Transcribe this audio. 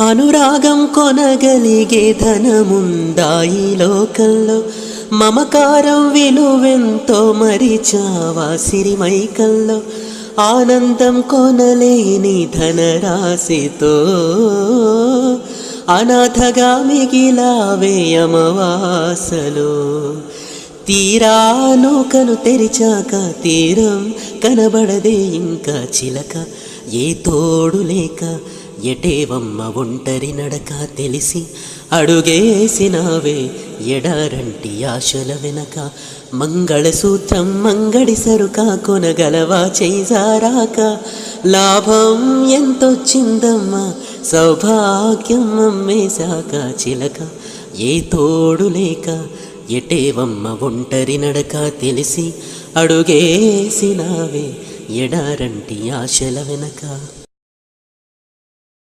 అనురాగం కొనగలిగే ధనముందాయి లోకంలో, మమకారం విలువెంతో మరిచావా సిరిమైకల్లో. ఆనందం కొనలేని ధనరాశితో అనాథగా మిగిలావే అమవాసలో. తీరాను కను తెరిచాక తీరం కనబడదే ఇంకా చిలక. ఏ తోడు లేక ఎటేవమ్మ ఒంటరి నడక తెలిసి అడుగేసినావే ఎడారంటి ఆశల వెనక. మంగళసూత్రం మంగడి సరుక కొనగలవా చేజారాక. లాభం ఎంతొచ్చిందమ్మా సౌభాగ్యం అమ్మేశాక చిలక. ఏ తోడు లేక ఎటేవమ్మ ఒంటరి నడక తెలిసి అడుగేసినావే ఎడారంటి ఆశల వెనక.